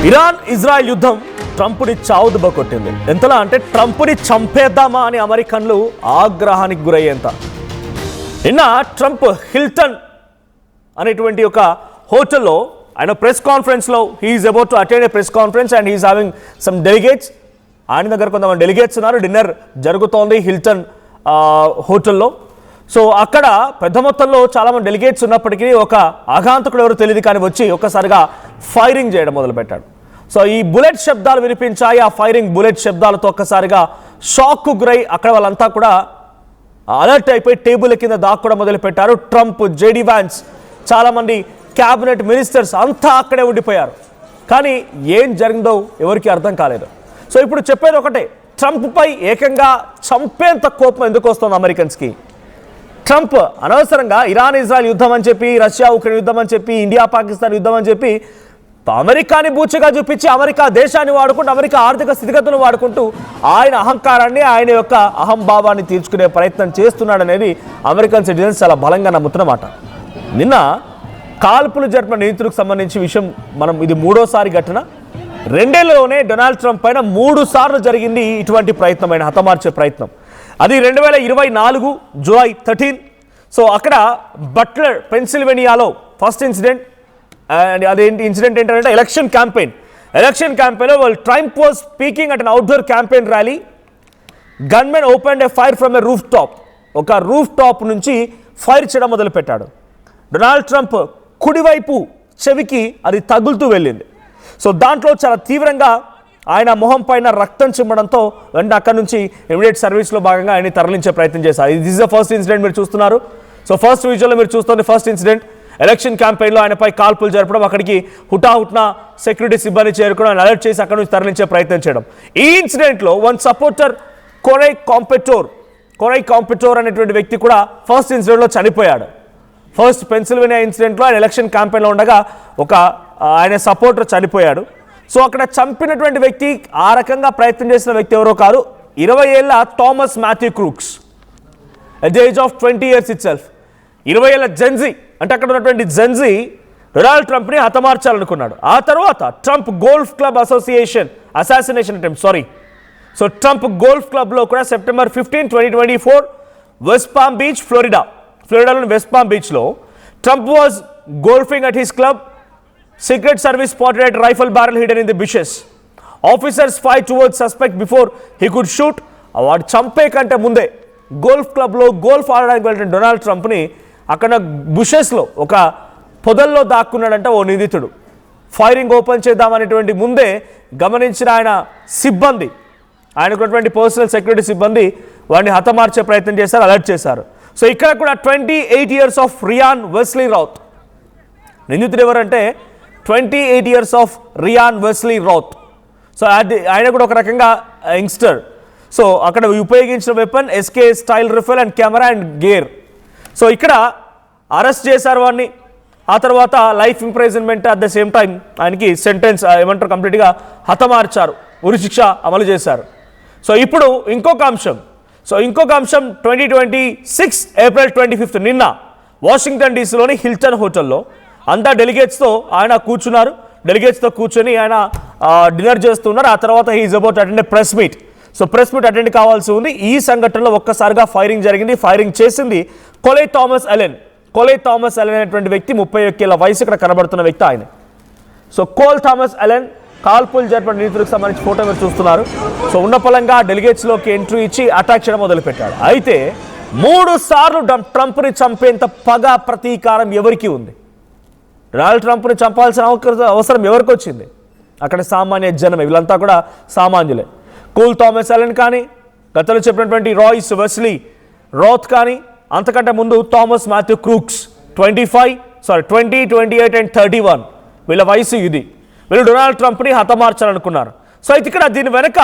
Iran Israel యుద్ధం ట్రంప్ని చావుదెబ్బ కొట్టింది. ఎంతలా అంటే ట్రంప్ని చంపేద్దామా అని అమెరికన్లు ఆగ్రహానికి గురయ్యేంత. నిన్న ట్రంప్ హిల్టన్ అనేటువంటి ఒక హోటల్లో ఆయన ప్రెస్ కాన్ఫరెన్స్లో he's about to attend a press conference and he's having some delegates. ఆయన దగ్గర కొంతమంది డెలిగేట్స్ ఉన్నారు. డిన్నర్ జరుగుతోంది హిల్టన్ హోటల్లో. సో అక్కడ పెద్ద మొత్తంలో చాలామంది డెలిగేట్స్ ఉన్నప్పటికీ ఒక ఆఘాంతకుడు ఎవరు తెలియదు కానీ వచ్చి ఒక్కసారిగా ఫైరింగ్ చేయడం మొదలుపెట్టాడు. సో ఈ బుల్లెట్ శబ్దాలు వినిపించాయి. ఆ ఫైరింగ్ బుల్లెట్ శబ్దాలతో ఒక్కసారిగా షాక్కు గురై అక్కడ వాళ్ళంతా కూడా అలర్ట్ అయిపోయి టేబుల్ కింద దాక్కోవడం మొదలుపెట్టారు. ట్రంప్, జేడీ వ్యాన్స్, చాలామంది క్యాబినెట్ మినిస్టర్స్ అంతా అక్కడే ఉండిపోయారు. కానీ ఏం జరిగిందో ఎవరికి అర్థం కాలేదు. సో ఇప్పుడు చెప్పేది ఒకటే, ట్రంప్పై ఏకంగా చంపేంత కోపం ఎందుకు వస్తుంది అమెరికన్స్కి? ట్రంప్ అనవసరంగా ఇరాన్ ఇజ్రాయెల్ యుద్ధం అని చెప్పి, రష్యా ఉక్రెయిన్ యుద్ధం అని చెప్పి, ఇండియా పాకిస్తాన్ యుద్ధం అని చెప్పి అమెరికాని బూచిగా చూపించి అమెరికా దేశాన్ని వాడుకుంటూ, అమెరికా ఆర్థిక స్థితిగతులను వాడుకుంటూ ఆయన అహంకారాన్ని, ఆయన యొక్క అహంభావాన్ని తీర్చుకునే ప్రయత్నం చేస్తున్నాడనేది అమెరికన్ సిటిజన్స్ చాలా బలంగా నమ్ముతున్నమాట. నిన్న కాల్పులు జరిపిన నిందితులకు సంబంధించి విషయం మనం ఇది మూడోసారి ఘటన. 2 ఏళ్లలోనే డొనాల్డ్ ట్రంప్ పైన 3 సార్లు జరిగింది ఇటువంటి ప్రయత్నం, ఆయన హతమార్చే ప్రయత్నం. అది 2024 జూలై 13. సో అక్కడ బట్లర్, పెన్సిల్వేనియాలో ఫస్ట్ ఇన్సిడెంట్. అండ్ అదేంటి ఇన్సిడెంట్ ఏంటంటే ఎలక్షన్ క్యాంపెయిన్లో వాళ్ళు Trump was speaking at an outdoor campaign rally. Gunmen opened A fire from A roof top. ఒక రూఫ్ టాప్ నుంచి ఫైర్ చేయడం మొదలుపెట్టాడు. డొనాల్డ్ ట్రంప్ కుడివైపు చెవికి అది తగులుతూ వెళ్ళింది. సో దాంట్లో చాలా తీవ్రంగా ఆయన మొహం పైన రక్తం చిమ్మడంతో వెంటనే అక్కడి నుంచి ఇమీడియట్ సర్వీస్లో భాగంగా ఆయన తరలించే ప్రయత్నం చేశారు. This is the first incident మీరు చూస్తున్నారు. సో ఫస్ట్ విజువల్లో మీరు చూస్తుంది ఫస్ట్ ఇన్సిడెంట్. ఎలక్షన్ క్యాంపెయిన్లో ఆయనపై కాల్పులు జరపడం, అక్కడికి హుటాహుట్న సెక్యూరిటీ సిబ్బంది చేరుకోవడం, ఆయన అలర్ట్ చేసి అక్కడి నుంచి తరలించే ప్రయత్నం చేయడం. ఈ ఇన్సిడెంట్లో వన్ సపోర్టర్ కొరై కాంపెటోర్ అనేటువంటి వ్యక్తి కూడా ఫస్ట్ ఇన్సిడెంట్లో చనిపోయాడు. ఫస్ట్ పెన్సిల్వేనియా ఇన్సిడెంట్లో ఆయన ఎలక్షన్ క్యాంపెయిన్లో ఉండగా ఒక ఆయన సపోర్టర్ చనిపోయాడు. సో అక్కడ చంపినటువంటి వ్యక్తి, ఆ రకంగా ప్రయత్నం చేసిన వ్యక్తి ఎవరో కాదు, 20 ఏళ్ల Thomas Matthew Crooks, at the age of 20 years itself. 20 ఏళ్ల జెన్జీ, అంటే అక్కడ ఉన్నటువంటి జెన్జీ డొనాల్డ్ ట్రంప్ని హతమార్చాలనుకున్నాడు. ఆ తర్వాత Trump golf club assassination attempt. So Trump golf క్లబ్లో కూడా సెప్టెంబర్ 15, 2024 వెస్ట్ పామ్ బీచ్, ఫ్లోరిడాలోని వెస్ట్ పామ్ బీచ్లో Trump was golfing at his club. Secret Service spotted a rifle barrel hidden in the bushes. Officers fired towards suspect before he could shoot. వాడు చంపే కంటే ముందే golf క్లబ్లో golf ఆడడానికి వెళ్ళిన Donald ట్రంప్ని అక్కడ బుషెస్లో ఒక పొదల్లో దాక్కున్నాడంట ఓ నిందితుడు. ఫైరింగ్ ఓపెన్ చేద్దామనేటువంటి ముందే గమనించిన ఆయన సిబ్బంది, ఆయనకున్నటువంటి పర్సనల్ సెక్యూరిటీ సిబ్బంది వాడిని హతమార్చే ప్రయత్నం చేశారు, అలర్ట్ చేశారు. సో ఇక్కడ కూడా 28 years of Ryan Wesley Routh నిందితుడు ఎవరంటే 28 years of Ryan Wesley Routh. So ఆయన కూడా ఒక రకంగా యంగ్స్టర్. సో అక్కడ ఉపయోగించిన weapon SK style rifle and camera and gear. So ఇక్కడ అరెస్ట్ చేశారు వాడిని. ఆ తర్వాత life imprisonment, at the same time ఆయనకి సెంటెన్స్ ఏమంటారు కంప్లీట్గా హతమార్చారు, ఉరిశిక్ష అమలు చేశారు. సో ఇప్పుడు ఇంకొక అంశం 2026 April 25 నిన్న వాషింగ్టన్ డీసీలోని హిల్టన్ హోటల్లో అంతా డెలిగేట్స్తో ఆయన కూర్చున్నారు. డెలిగేట్స్తో కూర్చొని ఆయన డిన్నర్ చేస్తున్నారు. ఆ తర్వాత he's about attend press meet. So press meet attend కావాల్సి ఉంది. ఈ సంఘటనలో ఒక్కసారిగా ఫైరింగ్ జరిగింది. ఫైరింగ్ చేసింది కొలై థామస్ అలెన్ అనేటువంటి వ్యక్తి, 31 ఏళ్ల వయసు ఇక్కడ కనబడుతున్న వ్యక్తి ఆయన. సో కోల్ థామస్ అలెన్ కాల్పులు జరిపిన నిందితులకు సంబంధించి ఫోటో మీరు చూస్తున్నారు. సో ఉన్న పలంగా డెలిగేట్స్లోకి ఎంట్రీ ఇచ్చి అటాక్ చేయడం మొదలుపెట్టాడు. అయితే 3 సార్లు ట్రంప్ని చంపేంత పగ, ప్రతీకారం ఎవరికి ఉంది? డొనాల్డ్ ట్రంప్ని చంపాల్సిన అవసరం ఎవరికి వచ్చింది? అక్కడ సామాన్య జనమే, వీళ్ళంతా కూడా సామాన్యులే. కోల్ థామస్ అలెన్ కానీ, గతంలో చెప్పినటువంటి రాయ్స్ వెస్లీ రౌత్ కానీ, అంతకంటే ముందు థామస్ మాథ్యూ క్రూక్స్ 20, 28 and 31 వీళ్ళ వయసు ఇది. వీళ్ళు డొనాల్డ్ ట్రంప్ని హతమార్చాలనుకున్నారు. సో అయితే ఇక్కడ దీని వెనక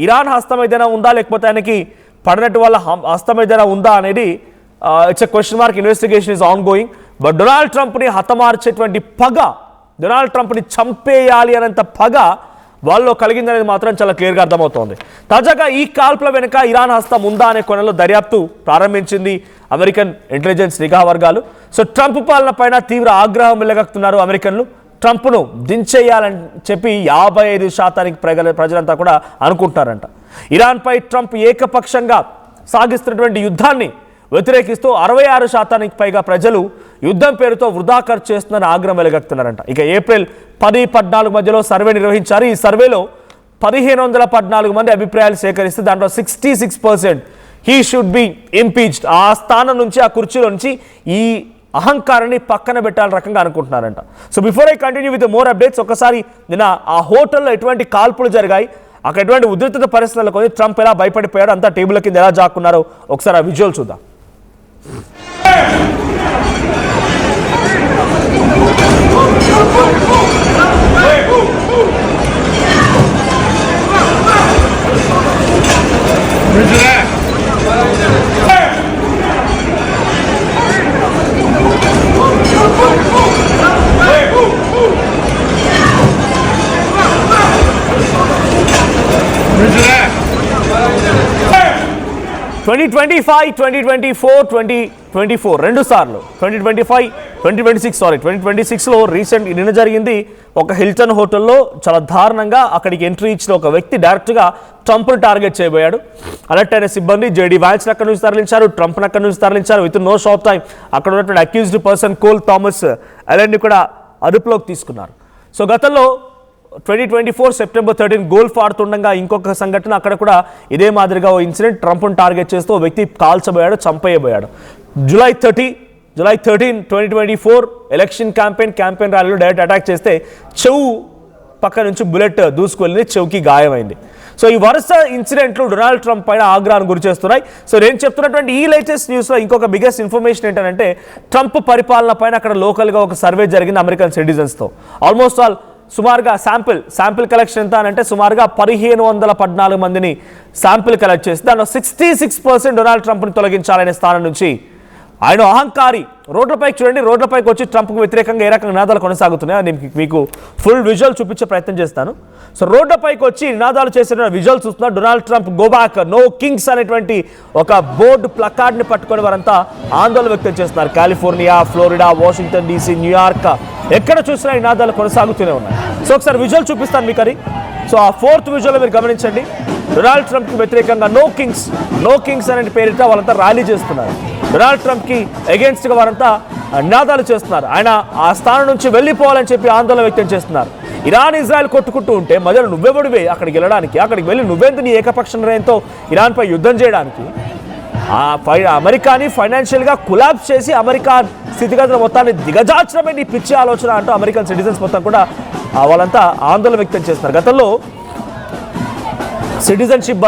ఇరాన్ హస్తం ఏదైనా ఉందా, లేకపోతే ఆయనకి పడినట్టు వాళ్ళ హస్తం ఏదైనా ఉందా అనేది it's a question mark. Investigation is ongoing. But Donald ట్రంప్ని హతమార్చేటువంటి పగ, డొనాల్డ్ ట్రంప్ని చంపేయాలి అనేంత పగ వాళ్ళలో కలిగిందనేది మాత్రం చాలా క్లియర్గా అర్థమవుతోంది. తాజాగా ఈ కాల్పుల వెనుక ఇరాన్ హస్తం ఉందా అనే కోణంలో దర్యాప్తు ప్రారంభించింది అమెరికన్ ఇంటెలిజెన్స్ నిఘా వర్గాలు. సో ట్రంప్ పాలన పైన తీవ్ర ఆగ్రహం వెళ్లగక్కుతున్నారు అమెరికన్లు. ట్రంప్ను దించేయాలని చెప్పి 55% ప్రజలంతా కూడా అనుకుంటున్నారంట. ఇరాన్పై ట్రంప్ ఏకపక్షంగా సాగిస్తున్నటువంటి యుద్ధాన్ని వ్యతిరేకిస్తూ 66% పైగా ప్రజలు యుద్ధం పేరుతో వృధా ఖర్చు చేస్తుందని ఆగ్రహం వెలుగక్కుతున్నారంట. ఇక ఏప్రిల్ 10-14 మధ్యలో సర్వే నిర్వహించారు. ఈ సర్వేలో 1514 మంది అభిప్రాయాలు సేకరిస్తే దాంట్లో 66% హీ షుడ్ బి ఇంపీచ్డ్, ఆ స్థానం నుంచి, ఆ కుర్చీలో నుంచి ఈ అహంకారాన్ని పక్కన పెట్టాలని రకంగా అనుకుంటున్నారంట. So before I continue with more updates, ఒకసారి నిన్న ఆ హోటల్లో ఎటువంటి కాల్పులు జరిగాయి, అక్కడ ఎటువంటి ఉద్రిక్తత పరిస్థితుల్లో కొని ట్రంప్ ఎలా భయపడిపోయాడు, అంతా టేబుల్ కింద ఎలా జాక్కున్నారో ఒకసారి ఆ విజువల్ చూద్దాం. ట్వంటీ 2024 రెండు సార్లు 2026లో నిన్న జరిగింది. ఒక హిల్టన్ హోటల్లో చాలా దారుణంగా అక్కడికి ఎంట్రీ ఇచ్చిన ఒక వ్యక్తి డైరెక్ట్గా ట్రంప్ను టార్గెట్ చేయబోయాడు. అలర్ట్ అయిన సిబ్బంది జేడీ వ్యాన్స్ని అక్కడి నుంచి తరలించారు, ట్రంప్ను అక్కడి నుంచి తరలించారు. విత్ నో షార్ట్ టైం అక్కడ ఉన్నటువంటి అక్యూజ్డ్ పర్సన్ కోల్ థామస్ అలెన్ని కూడా అదుపులోకి తీసుకున్నారు. సో గతంలో 2024 సెప్టెంబర్ 13 గోల్ఫ్ ఆడుతుండగా ఇంకొక సంఘటన, అక్కడ కూడా ఇదే మాదిరిగా ఓ ఇన్సిడెంట్, ట్రంప్ను టార్గెట్ చేస్తూ ఓ వ్యక్తి కాల్చబోయాడు, చంపేయబోయాడు. జూలై 13, 2024 ఎలక్షన్ క్యాంపెయిన్ ర్యాలీలో డైరెక్ట్ అటాక్ చేస్తే చెవు పక్క నుంచి బుల్లెట్ దూసుకువెళ్ళింది, చెవుకి గాయమైంది. సో ఈ వరుస ఇన్సిడెంట్లు డొనాల్డ్ ట్రంప్ పైన ఆగ్రహాన్ని గురి చేస్తున్నాయి. సో నేను చెప్తున్నటువంటి ఈ లేటెస్ట్ న్యూస్లో ఇంకొక బిగ్గెస్ట్ ఇన్ఫర్మేషన్ ఏంటంటే, ట్రంప్ పరిపాలన పైన అక్కడ లోకల్గా ఒక సర్వే జరిగింది అమెరికన్ సిటిజన్స్తో. ఆల్మోస్ట్ ఆల్ సుమారుగా శాంపిల్ కలెక్షన్ ఎంత అంటే సుమారుగా 1514 మందిని శాంపిల్ కలెక్ట్ చేసి దాంట్లో 66% డొనాల్డ్ ట్రంప్ని తొలగించాలనే స్థానం నుంచి ఆయన అహంకారి రోడ్లపైకి చూడండి, రోడ్లపైకి వచ్చి ట్రంప్కు వ్యతిరేకంగా ఏ రకంగా నినాదాలు కొనసాగుతున్నాయో నేను మీకు ఫుల్ విజువల్ చూపించే ప్రయత్నం చేస్తాను. సో రోడ్లపైకి వచ్చి నినాదాలు చేసిన విజువల్ చూస్తున్నారు. Donald Trump go back, no kings అనేటువంటి ఒక బోర్డు ప్లకార్డ్ని పట్టుకొని వారంతా ఆందోళన వ్యక్తం చేస్తున్నారు. California, Florida, Washington DC, New York, ఎక్కడ చూసినా నినాదాలు కొనసాగుతూనే ఉన్నాయి. సో ఒకసారి విజువల్ చూపిస్తాను మీకు అది. సో ఆ 4th విజువల్ మీరు గమనించండి. డొనాల్డ్ ట్రంప్కి వ్యతిరేకంగా నో కింగ్స్ అనే పేరిట వాళ్ళంతా ర్యాలీ చేస్తున్నారు. డొనాల్డ్ ట్రంప్కి అగేన్స్ట్గా వారంతా నినాదాలు చేస్తున్నారు. ఆయన ఆ స్థానం నుంచి వెళ్ళిపోవాలని చెప్పి ఆందోళన వ్యక్తం చేస్తున్నారు. ఇరాన్ ఇజ్రాయెల్ కొట్టుకుంటూ ఉంటే మధ్యలో నువ్వెవడివే అక్కడికి వెళ్ళడానికి, అక్కడికి వెళ్ళి నువ్వెంత నీ ఏకపక్ష నిర్ణయంతో ఇరాన్పై యుద్ధం చేయడానికి, అమెరికాని ఫైనాన్షియల్గా కొలాప్స్ చేసి అమెరికా స్థితిగతుల మొత్తాన్ని దిగజార్చడమే నీ పిచ్చి ఆలోచన అంటూ అమెరికన్ సిటిజన్స్ మొత్తం కూడా వాళ్ళంతా ఆందోళన వ్యక్తం చేస్తున్నారు. గతంలో సిటిజన్షిప్,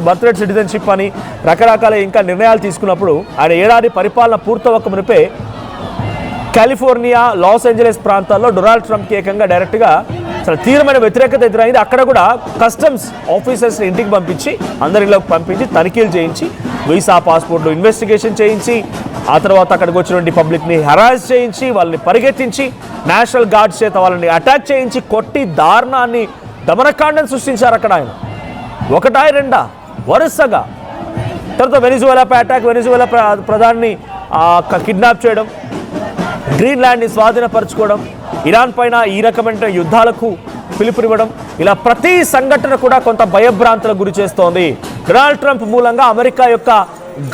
బర్త్రైట్ సిటిజన్షిప్ అని రకరకాల ఇంకా నిర్ణయాలు తీసుకున్నప్పుడు ఆయన ఏడాది పరిపాలన పూర్తవక మునిపే కాలిఫోర్నియా, లాస్ ఏంజలస్ ప్రాంతాల్లో డొనాల్డ్ ట్రంప్కి ఏకంగా డైరెక్ట్గా చాలా తీవ్రమైన వ్యతిరేకత ఎదురైంది. అక్కడ కూడా కస్టమ్స్ ఆఫీసర్స్ని ఇంటికి పంపించి, అందరిలోకి పంపించి తనిఖీలు చేయించి, వీసా, పాస్పోర్ట్లు ఇన్వెస్టిగేషన్ చేయించి, ఆ తర్వాత అక్కడికి వచ్చినటువంటి పబ్లిక్ని హెరాస్ చేయించి, వాళ్ళని పరిగెత్తించి, నేషనల్ గార్డ్స్ చేత వాళ్ళని అటాక్ చేయించి, కొట్టి దారుణాన్ని, దమనకాండను సృష్టించారు అక్కడ ఆయన. ఒకటా రెండా వరుసగా. తర్వాత వెనిజువేలాపై అటాక్, వెనిజువేలా ప్రధాని కిడ్నాప్ చేయడం, గ్రీన్లాండ్ని స్వాధీనపరచుకోవడం, ఇరాన్ పైన ఈ రకమైన యుద్ధాలకు పిలుపునివ్వడం, ఇలా ప్రతి సంఘటన కూడా కొంత భయభ్రాంతులకు గురి చేస్తోంది. డొనాల్డ్ ట్రంప్ మూలంగా అమెరికా యొక్క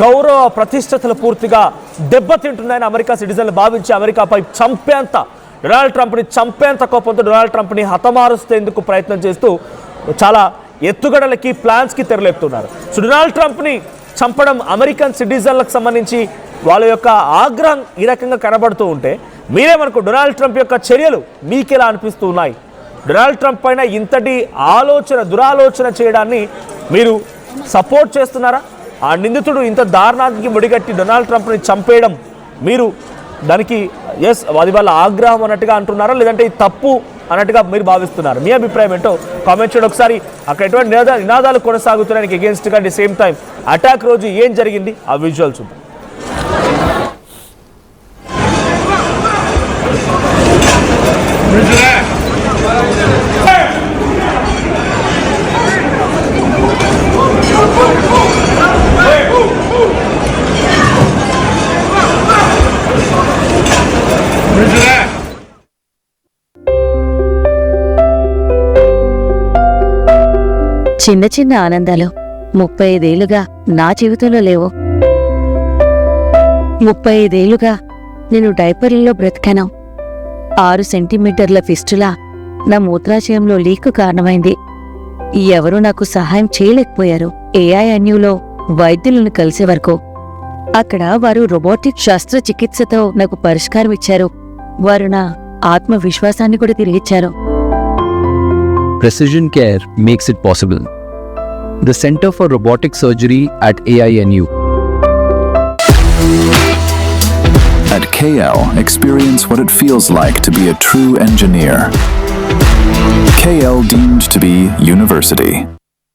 గౌరవ ప్రతిష్టతలు పూర్తిగా దెబ్బతింటున్నాయని అమెరికా సిటిజన్లు భావించి అమెరికాపై డొనాల్డ్ ట్రంప్ని చంపేంత కోపంతో డొనాల్డ్ ట్రంప్ని హతమారుస్తేందుకు ప్రయత్నం చేస్తూ చాలా ఎత్తుగడలకి, ప్లాన్స్కి తెరలేపుతున్నారు. సో డొనాల్డ్ ట్రంప్ని చంపడం అమెరికన్ సిటిజన్లకు సంబంధించి వాళ్ళ యొక్క ఆగ్రహం ఈ రకంగా కనబడుతూ ఉంటే మీరేమనుకో, డొనాల్డ్ ట్రంప్ యొక్క చర్యలు మీకెలా అనిపిస్తూ ఉన్నాయి? డొనాల్డ్ ట్రంప్ పైన ఇంతటి దురాలోచన చేయడాన్ని మీరు సపోర్ట్ చేస్తున్నారా? ఆ నిందితుడు ఇంత దారుణానికి ముడిగట్టి డొనాల్డ్ ట్రంప్ని చంపేయడం మీరు దానికి అది వాళ్ళ ఆగ్రహం అన్నట్టుగా అంటున్నారా, లేదంటే ఇది తప్పు అన్నట్టుగా మీరు భావిస్తున్నారు? మీ అభిప్రాయం ఏంటో కామెంట్ చేయండి ఒకసారి. అక్కడ ఎటువంటి నినాదాలు కొనసాగుతున్నానికి అగేన్స్ట్గా, at the same time attack రోజు ఏం జరిగింది ఆ విజువల్ చూద్దాం. చిన్న చిన్న ఆనందాలు 35 ఏళ్లుగా నా జీవితంలో లేవు. 35 ఏళ్లుగా నేను డైపర్లలో బ్రతికాను. 6 సెంటీమీటర్ల ఫిస్టులా నా మూత్రాశయంలో లీకు కారణమైంది. ఎవరూ నాకు సహాయం చేయలేకపోయారు. AINUలో వైద్యులను కలిసే వరకు. అక్కడ వారు రోబోటిక్ శస్త్రచికిత్సతో నాకు పరిష్కారం ఇచ్చారు. వారు నా ఆత్మవిశ్వాసాన్ని కూడా తిరిగిచ్చారు. Precision care makes it possible. The Center for Robotic Surgery at AINU. At KL, experience what it feels like to be a true engineer. KL deemed to be university.